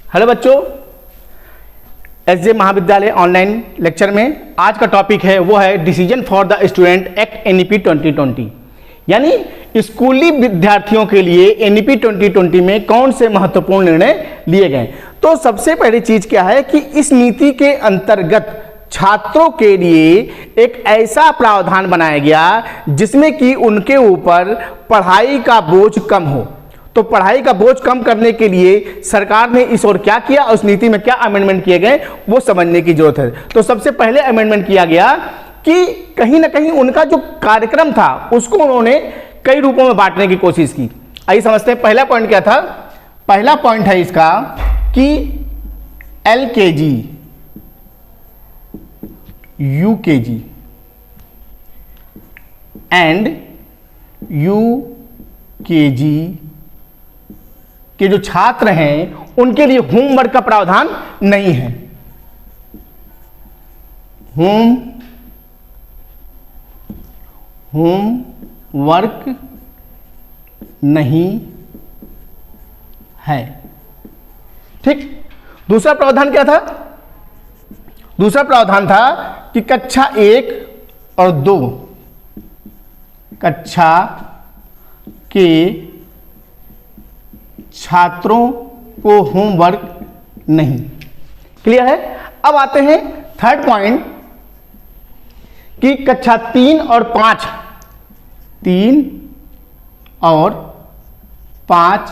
Hello बच्चों, SJ महाविद्यालय online lecture में आज का टॉपिक है वो है decision for the student act NEP 2020। यानी स्कूली विद्यार्थियों के लिए एनईपी 2020 में कौन से महत्वपूर्ण निर्णय लिए गए। तो सबसे पहली चीज क्या है कि इस नीति के अंतर्गत छात्रों के लिए एक ऐसा प्रावधान बनाया गया जिसमें कि उनके ऊपर पढ़ाई का बोझ कम हो। तो पढ़ाई का बोझ कम करने के लिए सरकार ने इस ओर क्या किया, उस नीति में क्या अमेंडमेंट किए गए वो समझने की जरूरत है। तो सबसे पहले अमेंडमेंट किया गया कि कहीं ना कहीं उनका जो कार्यक्रम था उसको उन्होंने कई रूपों में बांटने की कोशिश की। आइए समझते हैं पहला पॉइंट क्या था। पहला पॉइंट है इसका कि एलकेजी, यूकेजी एंड यूकेजी के जो छात्र हैं उनके लिए होमवर्क का प्रावधान नहीं है। होमवर्क नहीं है। ठीक। दूसरा प्रावधान क्या था? दूसरा प्रावधान था कि कक्षा 1 और 2 कक्षा के छात्रों को होमवर्क नहीं। क्लियर है। अब आते हैं थर्ड पॉइंट कि कक्षा 3 और 5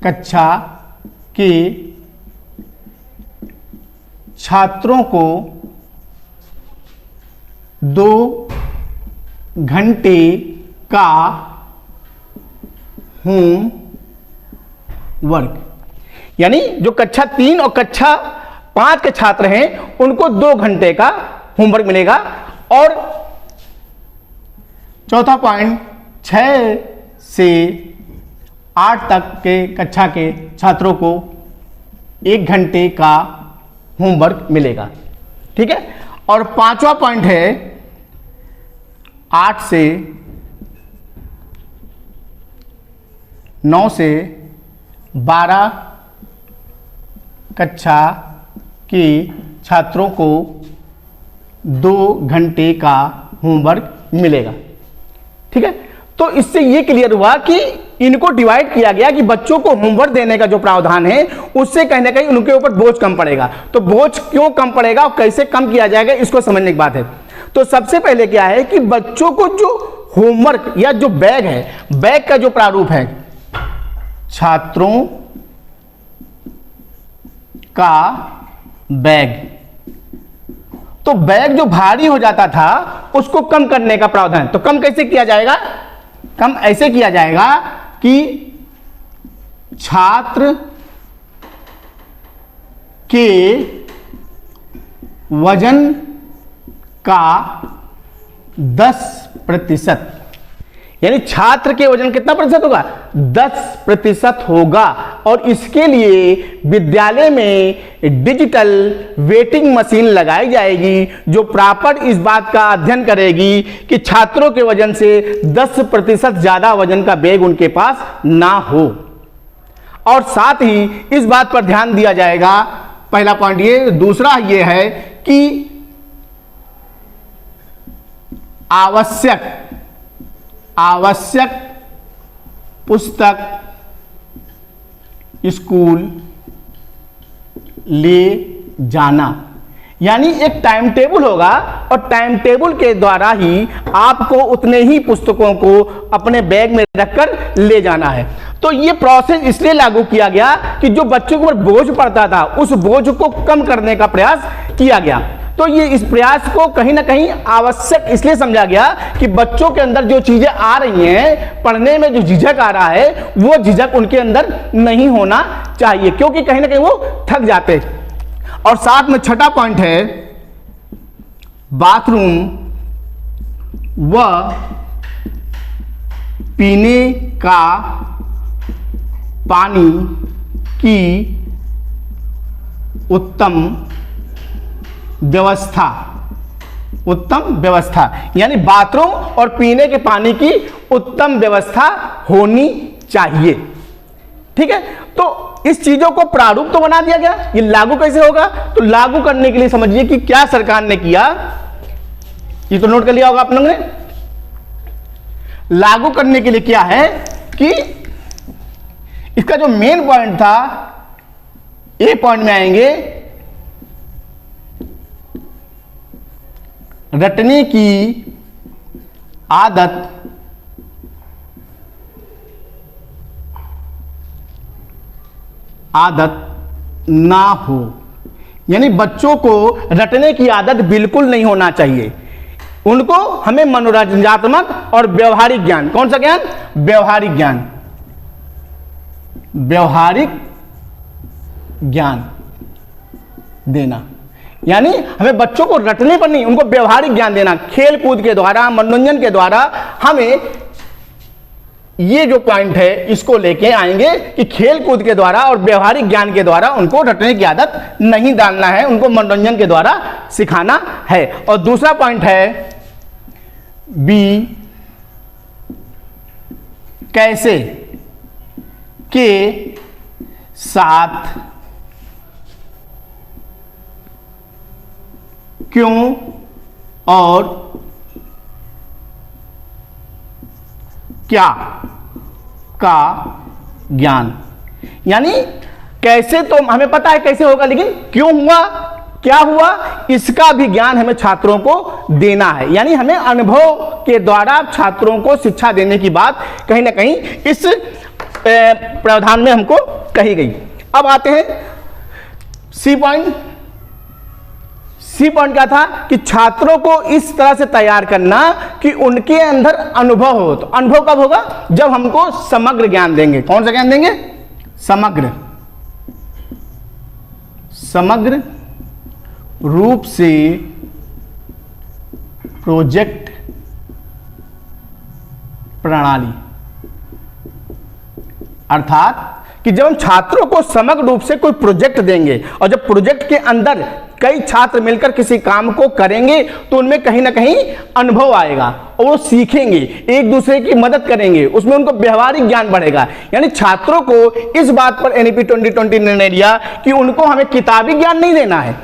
कक्षा के छात्रों को 2 घंटे का होमवर्क, यानी जो कक्षा 3 और कक्षा 5 के छात्र हैं उनको 2 घंटे का होमवर्क मिलेगा। और चौथा पॉइंट 6 से 8 तक के कक्षा के छात्रों को 1 घंटे का होमवर्क मिलेगा। ठीक है। और पांचवा पॉइंट है 8 से 9 से 12 कक्षा के छात्रों को 2 घंटे का होमवर्क मिलेगा। ठीक है। तो इससे यह क्लियर हुआ कि इनको डिवाइड किया गया कि बच्चों को होमवर्क देने का जो प्रावधान है उससे कहीं ना कहीं उनके ऊपर बोझ कम पड़ेगा। तो बोझ क्यों कम पड़ेगा और कैसे कम किया जाएगा इसको समझने की बात है। तो सबसे पहले क्या है कि बच्चों को जो होमवर्क या जो बैग है, बैग का जो प्रारूप है, छात्रों का बैग, तो बैग जो भारी हो जाता था उसको कम करने का प्रावधान। तो कम कैसे किया जाएगा? कम ऐसे किया जाएगा कि छात्र के वजन का 10%, यानी छात्र के वजन कितना प्रतिशत होगा? 10% होगा। और इसके लिए विद्यालय में डिजिटल वेटिंग मशीन लगाई जाएगी जो प्रॉपर इस बात का अध्ययन करेगी कि छात्रों के वजन से 10% ज्यादा वजन का बैग उनके पास ना हो। और साथ ही इस बात पर ध्यान दिया जाएगा। पहला पॉइंट ये। दूसरा ये है कि आवश्यक पुस्तक स्कूल ले जाना, यानी एक टाइम टेबल होगा और टाइम टेबल के द्वारा ही आपको उतने ही पुस्तकों को अपने बैग में रखकर ले जाना है। तो ये प्रोसेस इसलिए लागू किया गया कि जो बच्चों के ऊपर बोझ पड़ता था उस बोझ को कम करने का प्रयास किया गया। तो ये इस प्रयास को कहीं ना कहीं आवश्यक इसलिए समझा गया कि बच्चों के अंदर जो चीजें आ रही हैं, पढ़ने में जो झिझक आ रहा है वो झिझक उनके अंदर नहीं होना चाहिए, क्योंकि कहीं ना कहीं वो थक जाते। और साथ में छठा पॉइंट है बाथरूम व पीने का पानी की उत्तम व्यवस्था, यानी बाथरूम और पीने के पानी की उत्तम व्यवस्था होनी चाहिए। ठीक है। तो इस चीजों को प्रारूप तो बना दिया गया, ये लागू कैसे होगा? तो लागू करने के लिए समझिए कि क्या सरकार ने किया, ये तो नोट कर लिया होगा आप लोगों ने। लागू करने के लिए क्या है कि इसका जो मेन पॉइंट था, ए पॉइंट में आएंगे, रटने की आदत ना हो, यानी बच्चों को रटने की आदत बिल्कुल नहीं होना चाहिए। उनको हमें मनोरंजनात्मक और व्यवहारिक ज्ञान, कौन सा ज्ञान? व्यवहारिक ज्ञान, व्यवहारिक ज्ञान देना। यानी हमें बच्चों को रटने पर नहीं, उनको व्यवहारिक ज्ञान देना। खेल कूद के द्वारा, मनोरंजन के द्वारा हमें ये जो पॉइंट है इसको लेके आएंगे कि खेल कूद के द्वारा और व्यवहारिक ज्ञान के द्वारा उनको रटने की आदत नहीं डालना है, उनको मनोरंजन के द्वारा सिखाना है। और दूसरा पॉइंट है बी, कैसे के साथ क्यों और क्या का ज्ञान। यानी कैसे तो हमें पता है कैसे होगा, लेकिन क्यों हुआ, क्या हुआ, इसका भी ज्ञान हमें छात्रों को देना है। यानी हमें अनुभव के द्वारा छात्रों को शिक्षा देने की बात कहीं ना कहीं इस प्रावधान में हमको कही गई। अब आते हैं सी पॉइंट। सी पॉइंट क्या था कि छात्रों को इस तरह से तैयार करना कि उनके अंदर अनुभव हो। तो अनुभव कब होगा? जब हमको समग्र ज्ञान देंगे। कौन सा ज्ञान देंगे? समग्र रूप से प्रोजेक्ट प्रणाली, अर्थात कि जब हम छात्रों को समग्र रूप से कोई प्रोजेक्ट देंगे और जब प्रोजेक्ट के अंदर कई छात्र मिलकर किसी काम को करेंगे तो उनमें कहीं ना कहीं अनुभव आएगा और वो सीखेंगे, एक दूसरे की मदद करेंगे, उसमें उनको व्यवहारिक ज्ञान बढ़ेगा। यानी छात्रों को इस बात पर एनईपी 2020 निर्णय लिया कि उनको हमें किताबी ज्ञान नहीं देना है,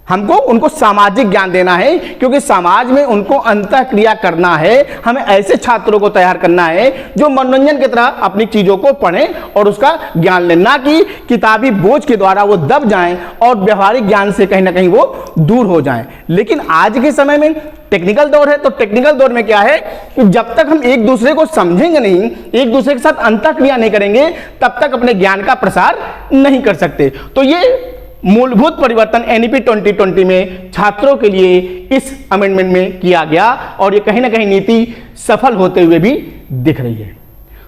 हमको उनको सामाजिक ज्ञान देना है, क्योंकि समाज में उनको अंतःक्रिया करना है। हमें ऐसे छात्रों को तैयार करना है जो मनोरंजन की तरह अपनी चीजों को पढ़ें और उसका ज्ञान लें, ना कि किताबी बोझ के द्वारा वो दब जाएं और व्यवहारिक ज्ञान से कहीं ना कहीं वो दूर हो जाएं। लेकिन आज के समय में टेक्निकल दौर है, तो टेक्निकल दौर में क्या है कि जब तक हम एक दूसरे को समझेंगे नहीं, एक दूसरे के साथ अंतःक्रिया नहीं करेंगे, तब तक अपने ज्ञान का प्रसार नहीं कर सकते। तो ये मूलभूत परिवर्तन एनईपी 2020 में छात्रों के लिए इस अमेंडमेंट में किया गया और ये कहीं ना कहीं नीति सफल होते हुए भी दिख रही है।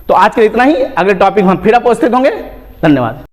तो आज के लिए इतना ही। अगले टॉपिक हम फिर उपस्थित होंगे। धन्यवाद।